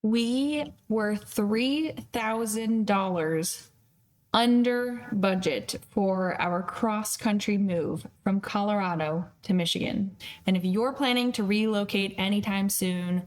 We were $3,000 under budget for our cross country move from Colorado to Michigan. And if you're planning to relocate anytime soon,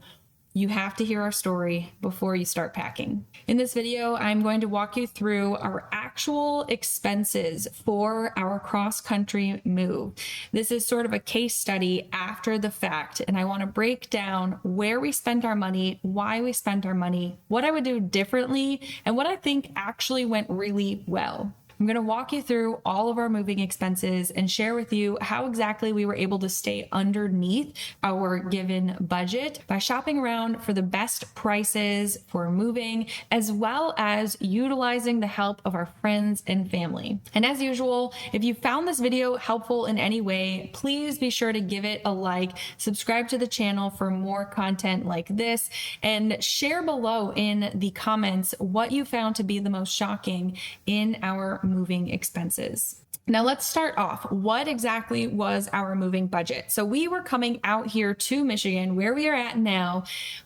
you have to hear our story before you start packing. In this video, I'm going to walk you through our actual expenses for our cross-country move. This is sort of a case study after the fact, and I want to break down where we spent our money, why we spent our money, what I would do differently, and what I think actually went really well. I'm going to walk you through all of our moving expenses and share with you how exactly we were able to stay underneath our given budget by shopping around for the best prices for moving, as well as utilizing the help of our friends and family. And as usual, if you found this video helpful in any way, please be sure to give it a like, subscribe to the channel for more content like this, and share below in the comments what you found to be the most shocking in our moving expenses. Now let's start off. What exactly was our moving budget? So we were coming out here to Michigan, where we are at now,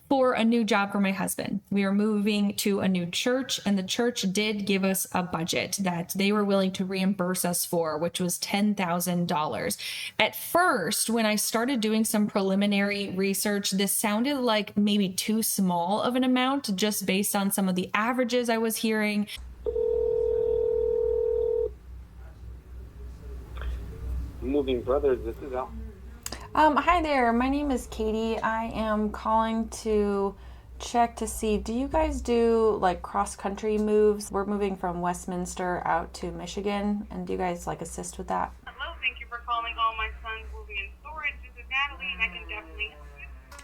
for a new job for my husband. We are moving to a new church, and the church did give us a budget that they were willing to reimburse us for, which was $10,000. At first, when I started doing some preliminary research, this sounded like maybe too small of an amount just based on some of the averages I was hearing. Moving Brothers, this is Al. Hi there, my name is Katie. I am calling to check to see, do you guys do like cross-country moves? We're moving from Westminster out to Michigan, and do you guys like assist with that? Hello, thank you for calling All My Sons Moving and Storage. This is Natalie, and I can definitely help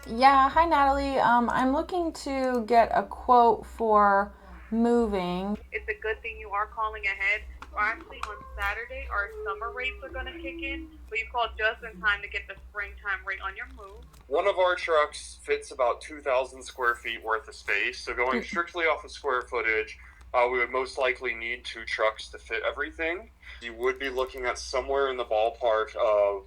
you. Yeah, hi Natalie. I'm looking to get a quote for moving. It's a good thing you are calling ahead. Actually, on Saturday, our summer rates are going to kick in, but you called just in time to get the springtime rate on your move. One of our trucks fits about 2,000 square feet worth of space, so going strictly off of square footage, we would most likely need 2 trucks to fit everything. You would be looking at somewhere in the ballpark of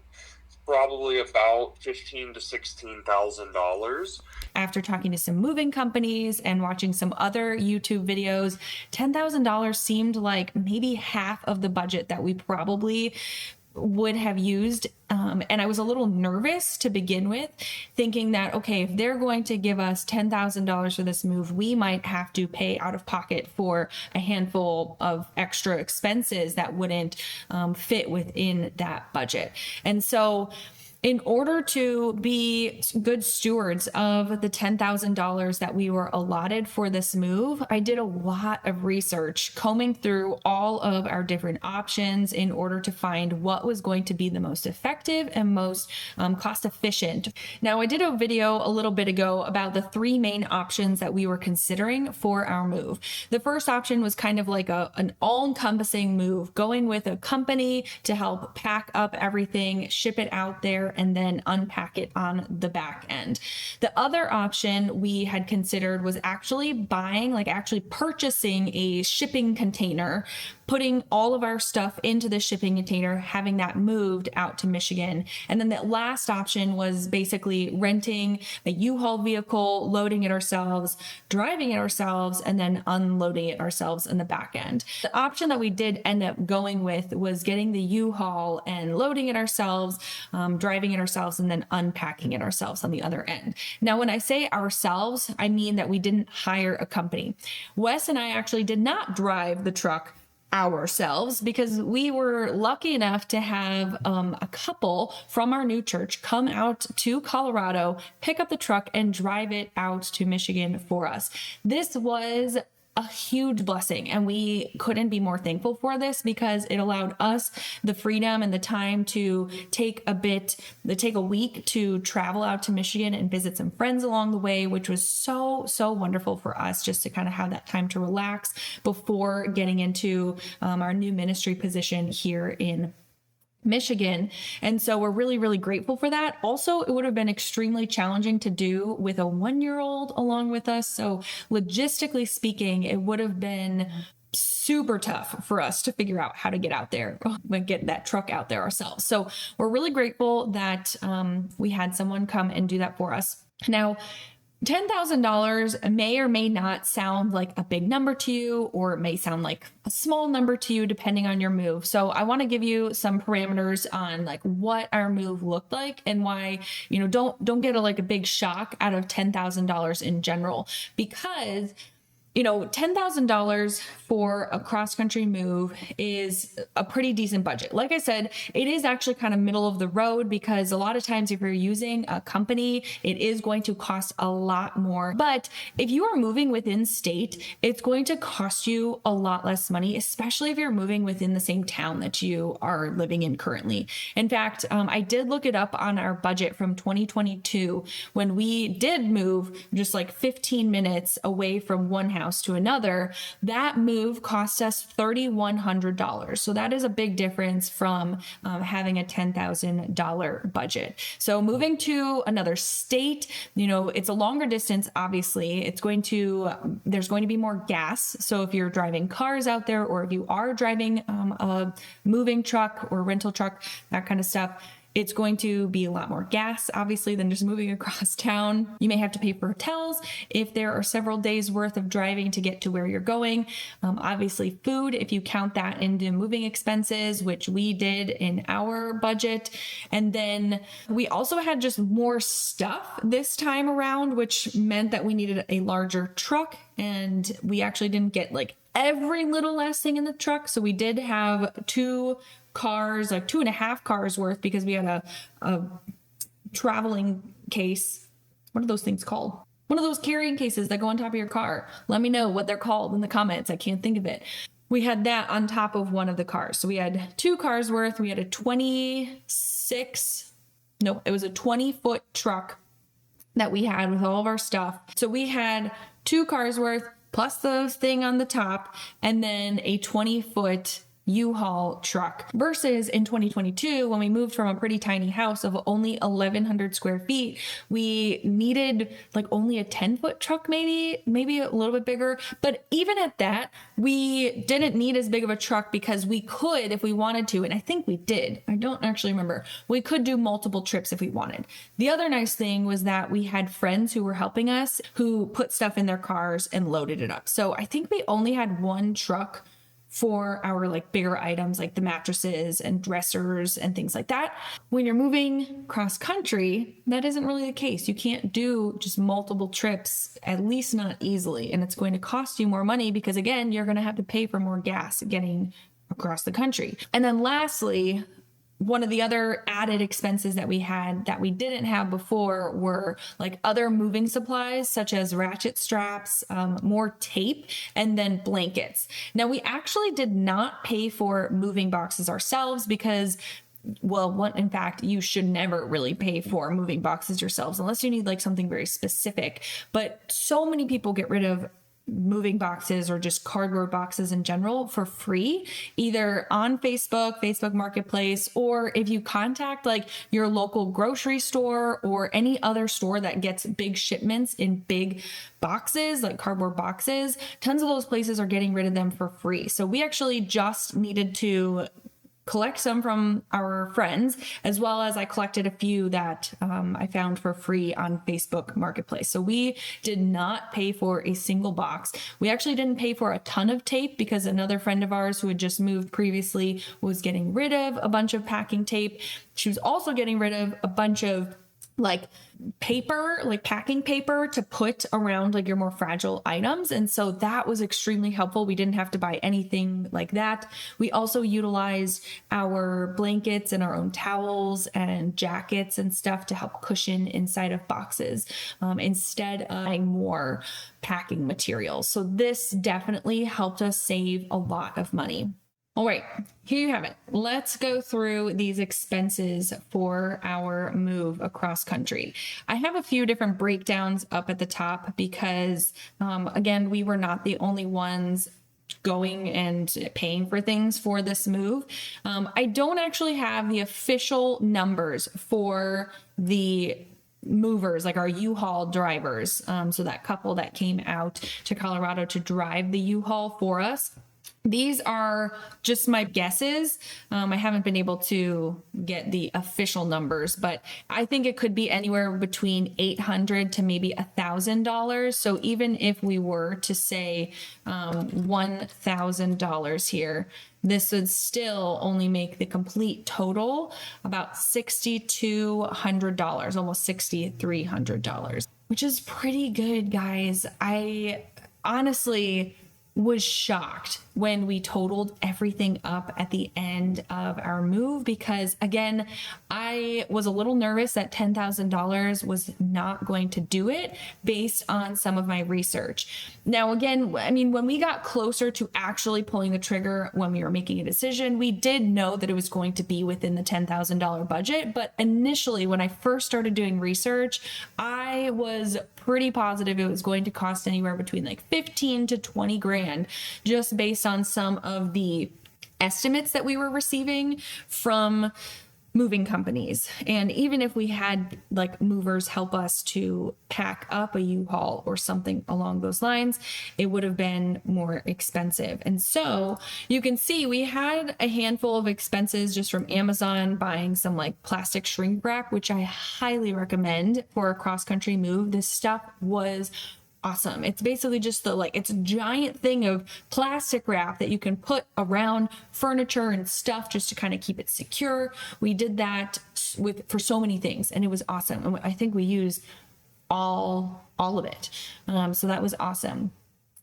probably about $15,000 to $16,000. After talking to some moving companies and watching some other YouTube videos, $10,000 seemed like maybe half of the budget that we probably would have used. And I was a little nervous to begin with, thinking that, okay, if they're going to give us $10,000 for this move, we might have to pay out of pocket for a handful of extra expenses that wouldn't fit within that budget. And so in order to be good stewards of the $10,000 that we were allotted for this move, I did a lot of research, combing through all of our different options in order to find what was going to be the most effective and most cost efficient. Now, I did a video a little bit ago about the 3 main options that we were considering for our move. The first option was kind of like an all-encompassing move, going with a company to help pack up everything, ship it out there, and then unpack it on the back end. The other option we had considered was actually purchasing a shipping container, putting all of our stuff into the shipping container, having that moved out to Michigan. And then the last option was basically renting a U-Haul vehicle, loading it ourselves, driving it ourselves, and then unloading it ourselves in the back end. The option that we did end up going with was getting the U-Haul and loading it ourselves, driving it ourselves, and then unpacking it ourselves on the other end. Now, when I say ourselves, I mean that we didn't hire a company. Wes and I actually did not drive the truck ourselves, because we were lucky enough to have a couple from our new church come out to Colorado, pick up the truck, and drive it out to Michigan for us. This was a huge blessing, and we couldn't be more thankful for this, because it allowed us the freedom and the time to take a week to travel out to Michigan and visit some friends along the way, which was so wonderful for us, just to kind of have that time to relax before getting into our new ministry position here in Michigan. And so we're really grateful for that. Also, it would have been extremely challenging to do with a 1-year-old along with us. So logistically speaking, it would have been super tough for us to figure out how to get out there and get that truck out there ourselves. So we're really grateful that we had someone come and do that for us. Now, $10,000 may or may not sound like a big number to you, or it may sound like a small number to you, depending on your move. So I want to give you some parameters on like what our move looked like and why, don't get a big shock out of $10,000 in general, because $10,000 for a cross-country move is a pretty decent budget. Like I said, it is actually kind of middle of the road, because a lot of times if you're using a company, it is going to cost a lot more. But if you are moving within state, it's going to cost you a lot less money, especially if you're moving within the same town that you are living in currently. In fact, I did look it up on our budget from 2022 when we did move just 15 minutes away from one house to another. That move cost us $3,100. So that is a big difference from having a $10,000 budget. So moving to another state, it's a longer distance. Obviously, there's going to be more gas. So if you're driving cars out there, or if you are driving a moving truck or rental truck, that kind of stuff, it's going to be a lot more gas, obviously, than just moving across town. You may have to pay for hotels if there are several days worth of driving to get to where you're going. Obviously, food, if you count that into moving expenses, which we did in our budget. And then we also had just more stuff this time around, which meant that we needed a larger truck. And we actually didn't get every little last thing in the truck. So we did have 2 cars, 2.5 cars worth, because we had a traveling case. What are those things called? One of those carrying cases that go on top of your car. Let me know what they're called in the comments. I can't think of it. We had that on top of one of the cars. So we had 2 cars worth. We had a 20-foot truck that we had with all of our stuff. So we had 2 cars worth plus the thing on the top, and then a 20-foot U-Haul truck, versus in 2022, when we moved from a pretty tiny house of only 1,100 square feet, we needed only a 10-foot truck, maybe a little bit bigger. But even at that, we didn't need as big of a truck, because we could, if we wanted to, and I think we did, I don't actually remember, we could do multiple trips if we wanted. The other nice thing was that we had friends who were helping us, who put stuff in their cars and loaded it up. So I think we only had 1 truck for our bigger items, like the mattresses and dressers and things like that. When you're moving cross country, that isn't really the case. You can't do just multiple trips, at least not easily. And it's going to cost you more money, because again, you're going to have to pay for more gas getting across the country. And then lastly, one of the other added expenses that we had that we didn't have before were other moving supplies, such as ratchet straps, more tape, and then blankets. Now, we actually did not pay for moving boxes ourselves, because in fact, you should never really pay for moving boxes yourselves unless you need something very specific. But so many people get rid of moving boxes or just cardboard boxes in general for free, either on Facebook Marketplace, or if you contact your local grocery store or any other store that gets big shipments in big boxes, like cardboard boxes. Tons of those places are getting rid of them for free. So we actually just needed to collect some from our friends, as well as I collected a few that I found for free on Facebook Marketplace. So we did not pay for a single box. We actually didn't pay for a ton of tape, because another friend of ours who had just moved previously was getting rid of a bunch of packing tape. She was also getting rid of a bunch of paper, packing paper to put around your more fragile items. And so that was extremely helpful. We didn't have to buy anything like that. We also utilized our blankets and our own towels and jackets and stuff to help cushion inside of boxes, instead of buying more packing materials. So this definitely helped us save a lot of money. All right, here you have it. Let's go through these expenses for our move across country. I have a few different breakdowns up at the top, because again, we were not the only ones going and paying for things for this move. I don't actually have the official numbers for the movers, our U-Haul drivers. So that couple that came out to Colorado to drive the U-Haul for us. These are just my guesses. I haven't been able to get the official numbers, but I think it could be anywhere between $800 to maybe $1,000. So even if we were to say $1,000 here, this would still only make the complete total about $6,200, almost $6,300, which is pretty good, guys. I honestly was shocked when we totaled everything up at the end of our move, because again, I was a little nervous that $10,000 was not going to do it based on some of my research. Now, again, I mean, when we got closer to actually pulling the trigger, when we were making a decision, we did know that it was going to be within the $10,000 budget. But initially, when I first started doing research, I was pretty positive it was going to cost anywhere between like 15 to 20 grand, just based on some of the estimates that we were receiving from moving companies. And even if we had like movers help us to pack up a U-Haul or something along those lines, it would have been more expensive. And so you can see we had a handful of expenses just from Amazon, buying some like plastic shrink wrap, which I highly recommend for a cross-country move. This stuff was awesome. It's basically just it's a giant thing of plastic wrap that you can put around furniture and stuff just to kind of keep it secure. We did that for so many things, and it was awesome. And I think we used all of it. So that was awesome.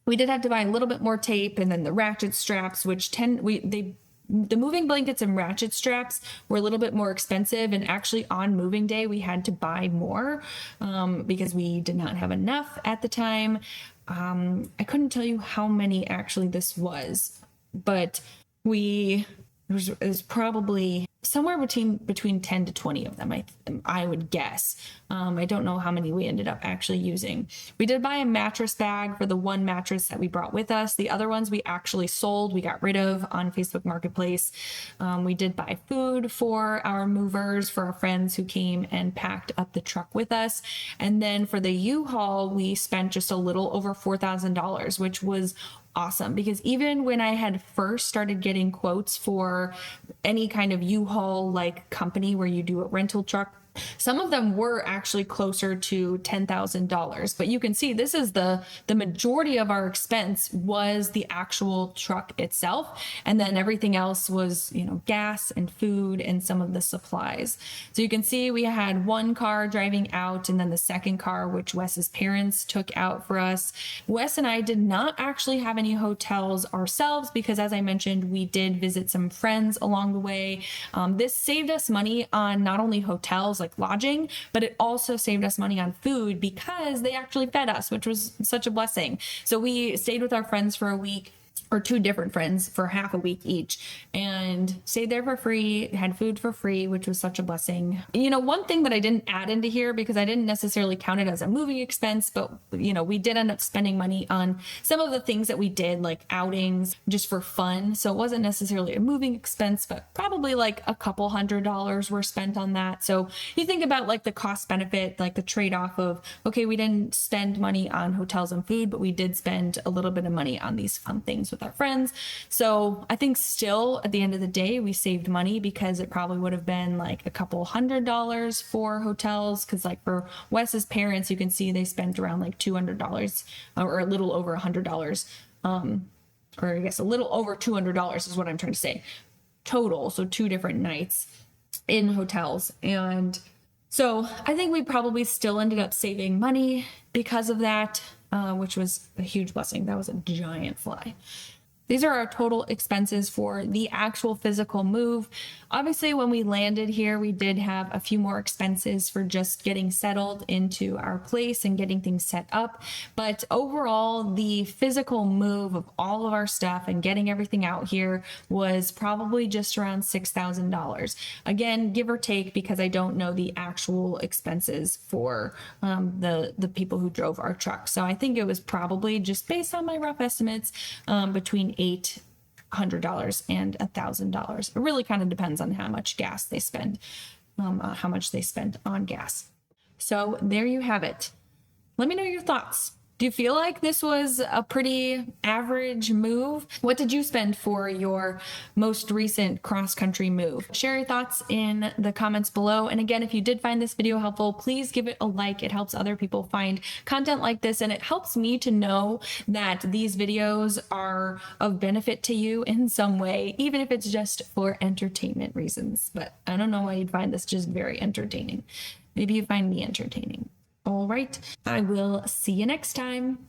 We did have to buy a little bit more tape, and then the ratchet straps, which the moving blankets and ratchet straps were a little bit more expensive, and actually on moving day we had to buy more because we did not have enough at the time. I couldn't tell you how many actually this was, but it was probably somewhere between 10 to 20 of them, I would guess. I don't know how many we ended up actually using. We did buy a mattress bag for the one mattress that we brought with us. The other ones we actually sold, we got rid of on Facebook Marketplace. We did buy food for our movers, for our friends who came and packed up the truck with us. And then for the U-Haul, we spent just a little over $4,000, which was awesome, because even when I had first started getting quotes for any kind of U-Haul like company where you do a rental truck, some of them were actually closer to $10,000, but you can see this is the majority of our expense was the actual truck itself. And then everything else was, gas and food and some of the supplies. So you can see we had one car driving out, and then the second car, which Wes's parents took out for us. Wes and I did not actually have any hotels ourselves because, as I mentioned, we did visit some friends along the way. This saved us money on not only hotels, like lodging, but it also saved us money on food because they actually fed us, which was such a blessing. So we stayed with our friends for a week, or two different friends for half a week each, and stayed there for free, had food for free, which was such a blessing. One thing that I didn't add into here because I didn't necessarily count it as a moving expense, but we did end up spending money on some of the things that we did, like outings, just for fun. So it wasn't necessarily a moving expense, but probably like a couple $100 were spent on that. So you think about like the cost benefit, like the trade-off of, okay, we didn't spend money on hotels and food, but we did spend a little bit of money on these fun things with our friends. So I think still at the end of the day, we saved money because it probably would have been like a couple $100 for hotels. Cause like for Wes's parents, you can see they spent around like $200 or a little over $100. Or I guess a little over $200 is what I'm trying to say total. So 2 different nights in hotels. And so I think we probably still ended up saving money because of that, which was a huge blessing. That was a giant fly. These are our total expenses for the actual physical move. Obviously, when we landed here, we did have a few more expenses for just getting settled into our place and getting things set up. But overall, the physical move of all of our stuff and getting everything out here was probably just around $6,000. Again, give or take, because I don't know the actual expenses for the people who drove our truck. So I think it was probably, just based on my rough estimates, between $800 and $1,000. It really kind of depends on how much gas they spend, how much they spend on gas. So there you have it. Let me know your thoughts. Do you feel like this was a pretty average move? What did you spend for your most recent cross-country move? Share your thoughts in the comments below. And again, if you did find this video helpful, please give it a like. It helps other people find content like this, and it helps me to know that these videos are of benefit to you in some way, even if it's just for entertainment reasons. But I don't know why you'd find this just very entertaining. Maybe you find me entertaining. All right, I will see you next time.